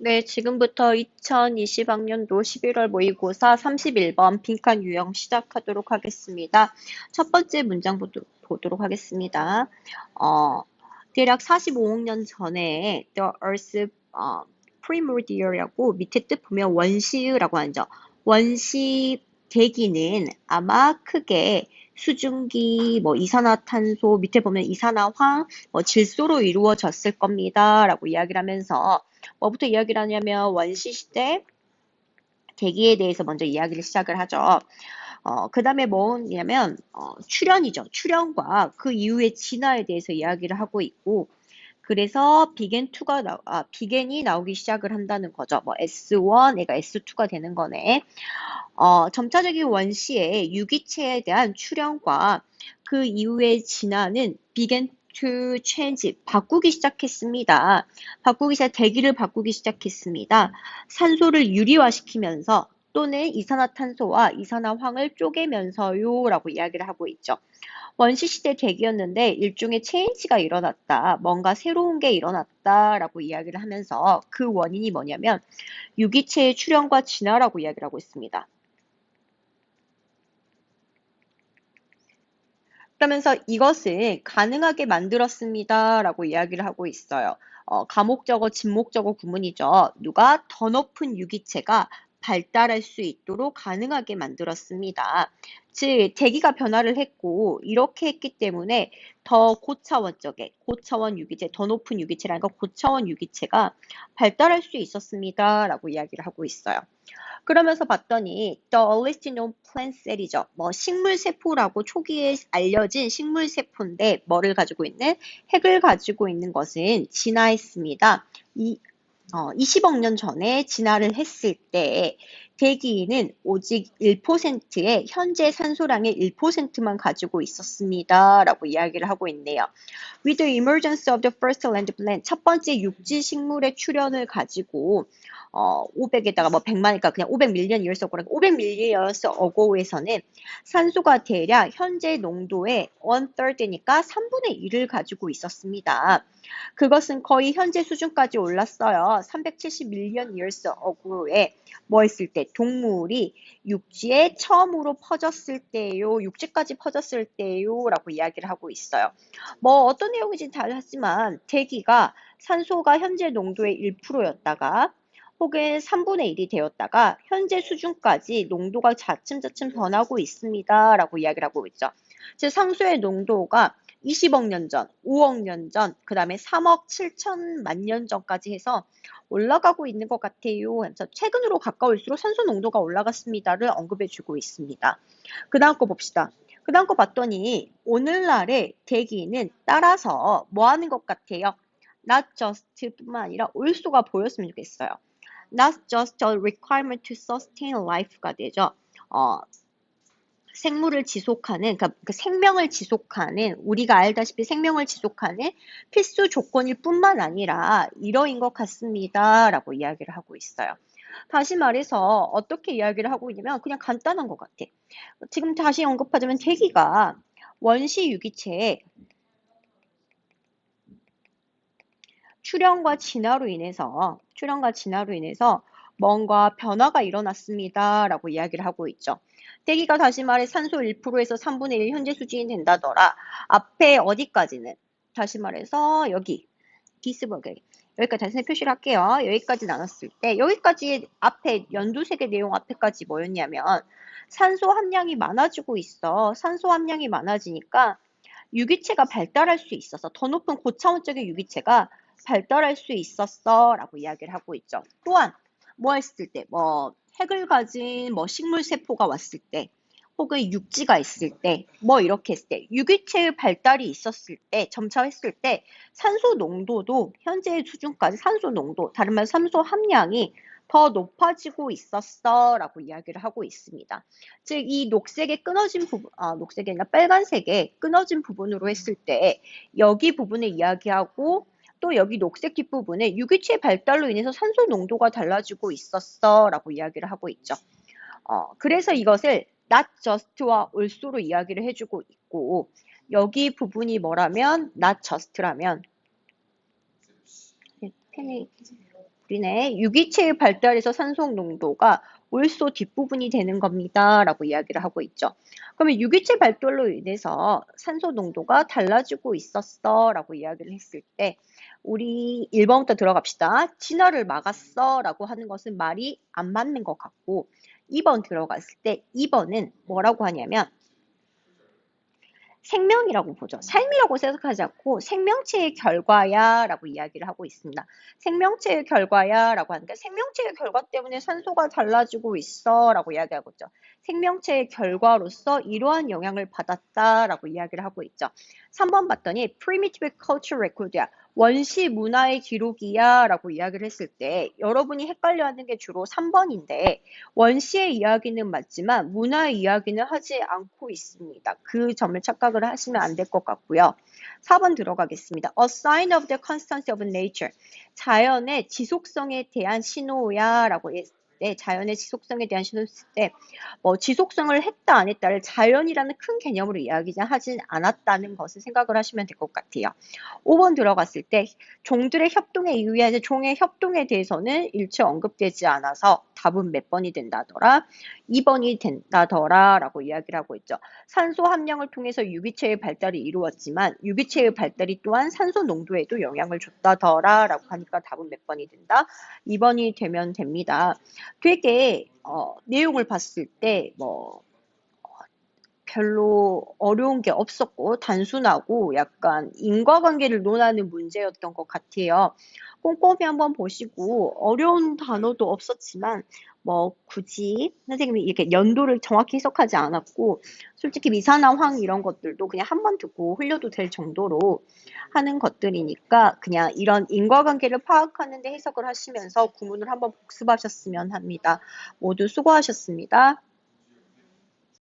네, 지금부터 2020학년도 11월 모의고사 31번 빈칸 유형 시작하도록 하겠습니다. 첫 번째 문장 보도록 하겠습니다. 어, 대략 45억 년 전에 The Earth's primordial이라고 밑에 뜻 보면 원시라고 하죠. 원시 대기는 아마 크게 수증기, 이산화탄소, 밑에 보면 이산화황, 질소로 이루어졌을 겁니다. 라고 이야기를 하면서 뭐부터 이야기를 하냐면 원시시대 대기에 대해서 먼저 이야기를 시작을 하죠. 그 다음에 뭐냐면 출현이죠. 출현과 그 이후의 진화에 대해서 이야기를 하고 있고 그래서 비겐이 나오기 시작을 한다는 거죠. S1, 얘가 S2가 되는 거네. 점차적인 원시의 유기체에 대한 출현과 그 이후의 진화는 began to change, 바꾸기 시작했습니다. 대기를 바꾸기 시작했습니다. 산소를 유리화시키면서 또는 이산화탄소와 이산화황을 쪼개면서요 라고 이야기를 하고 있죠. 원시시대 대기였는데 일종의 체인지가 일어났다. 뭔가 새로운 게 일어났다 라고 이야기를 하면서 그 원인이 뭐냐면 유기체의 출현과 진화라고 이야기를 하고 있습니다. 그러면서 이것을 가능하게 만들었습니다. 라고 이야기를 하고 있어요. 가목적어, 진목적어 구문이죠. 누가 더 높은 유기체가 발달할 수 있도록 가능하게 만들었습니다. 즉, 대기가 변화를 했고, 이렇게 했기 때문에 더 고차원 유기체, 더 높은 유기체라는 건 고차원 유기체가 발달할 수 있었습니다. 라고 이야기를 하고 있어요. 그러면서 봤더니 The earliest known plant cell이죠. 식물세포라고 초기에 알려진 식물세포인데 뭐를 가지고 있는? 핵을 가지고 있는 것은 진화했습니다. 20억 년 전에 진화를 했을 때 대기는 오직 1%의 현재 산소량의 1%만 가지고 있었습니다. 라고 이야기를 하고 있네요. With the emergence of the first land plant, 첫 번째 육지 식물의 출현을 가지고 500에다가 100만이니까 그냥 500밀리언 years ago라고 500밀리언 years ago에서는 산소가 대략 현재 농도의 1/3니까 3분의 1을 가지고 있었습니다. 그것은 거의 현재 수준까지 올랐어요. 370밀리언 years ago에 뭐 했을 때 동물이 육지에 처음으로 퍼졌을 때요. 육지까지 퍼졌을 때요. 라고 이야기를 하고 있어요. 어떤 내용인지 잘 하지만 대기가 산소가 현재 농도의 1%였다가 혹은 3분의 1이 되었다가 현재 수준까지 농도가 차츰차츰 변하고 있습니다. 라고 이야기를 하고 있죠. 즉 산소의 농도가 20억 년 전, 5억 년 전, 그 다음에 3억 7천만 년 전까지 해서 올라가고 있는 것 같아요. 그래서 최근으로 가까울수록 산소 농도가 올라갔습니다를 언급해주고 있습니다. 그 다음 거 봅시다. 그 다음 거 봤더니 오늘날의 대기는 따라서 뭐 하는 것 같아요? Not just 뿐만 아니라 올소가 보였으면 좋겠어요. Not just a requirement to sustain life가 되죠. 생물을 지속하는, 그러니까 그 생명을 지속하는, 우리가 알다시피 생명을 지속하는 필수 조건일 뿐만 아니라 이러인 것 같습니다. 라고 이야기를 하고 있어요. 다시 말해서 어떻게 이야기를 하고 있냐면 그냥 간단한 것 같아. 지금 다시 언급하자면 대기가 원시 유기체의 출현과 진화로 인해서 뭔가 변화가 일어났습니다. 라고 이야기를 하고 있죠. 대기가 다시 말해 산소 1%에서 3분의 1 현재 수준이 된다더라. 앞에 어디까지는? 다시 말해서 여기 기스버그 여기까지 다시 표시를 할게요. 여기까지 나눴을 때 여기까지 앞에 연두색의 내용 앞에까지 뭐였냐면 산소 함량이 많아지고 있어. 산소 함량이 많아지니까 유기체가 발달할 수 있어서 더 높은 고차원적인 유기체가 발달할 수 있었어 라고 이야기를 하고 있죠. 또한 뭐 했을 때 핵을 가진 식물 세포가 왔을 때 혹은 육지가 있을 때 이렇게 했을 때 유기체의 발달이 있었을 때 점차했을 때 산소 농도도 현재의 수준까지 산소 농도 다른 말 산소 함량이 더 높아지고 있었어 라고 이야기를 하고 있습니다. 즉 이 녹색의 끊어진 부분 녹색이 아니라 빨간색의 끊어진 부분으로 했을 때 여기 부분을 이야기하고 또 여기 녹색 뒷부분에 유기체 발달로 인해서 산소 농도가 달라지고 있었어 라고 이야기를 하고 있죠. 그래서 이것을 not just와 also로 이야기를 해주고 있고 여기 부분이 뭐라면 not just라면 펜이 우리네 유기체의 발달에서 산소 농도가 올소 뒷부분이 되는 겁니다. 라고 이야기를 하고 있죠. 그러면 유기체 발달로 인해서 산소 농도가 달라지고 있었어. 라고 이야기를 했을 때 우리 1번부터 들어갑시다. 진화를 막았어. 라고 하는 것은 말이 안 맞는 것 같고 2번 들어갔을 때 2번은 뭐라고 하냐면 생명이라고 보죠. 삶이라고 생각하지 않고 생명체의 결과야 라고 이야기를 하고 있습니다. 생명체의 결과야 라고 하니까 생명체의 결과 때문에 산소가 달라지고 있어 라고 이야기하고 있죠. 생명체의 결과로서 이러한 영향을 받았다 라고 이야기를 하고 있죠. 3번 봤더니 primitive culture record야. 원시 문화의 기록이야 라고 이야기를 했을 때 여러분이 헷갈려하는 게 주로 3번인데 원시의 이야기는 맞지만 문화의 이야기는 하지 않고 있습니다. 그 점을 착각을 하시면 안 될 것 같고요. 4번 들어가겠습니다. A sign of the constancy of nature. 자연의 지속성에 대한 신호야 라고 했을 때 자연의 지속성에 대한 신호였을 때 지속성을 했다 안 했다를 자연이라는 큰 개념으로 이야기하진 않았다는 것을 생각을 하시면 될 것 같아요. 5번 들어갔을 때 종들의 협동에 의한 종의 협동에 대해서는 일체 언급되지 않아서 답은 몇 번이 된다더라? 2번이 된다더라 라고 이야기를 하고 있죠. 산소 함량을 통해서 유기체의 발달이 이루어졌지만 유기체의 발달이 또한 산소 농도에도 영향을 줬다더라 라고 하니까 답은 몇 번이 된다? 2번이 되면 됩니다. 되게 내용을 봤을 때 별로 어려운 게 없었고 단순하고 약간 인과관계를 논하는 문제였던 것 같아요. 꼼꼼히 한번 보시고 어려운 단어도 없었지만 굳이 선생님이 이렇게 연도를 정확히 해석하지 않았고 솔직히 미사나 황 이런 것들도 그냥 한번 듣고 흘려도 될 정도로 하는 것들이니까 그냥 이런 인과관계를 파악하는 데 해석을 하시면서 구문을 한번 복습하셨으면 합니다. 모두 수고하셨습니다.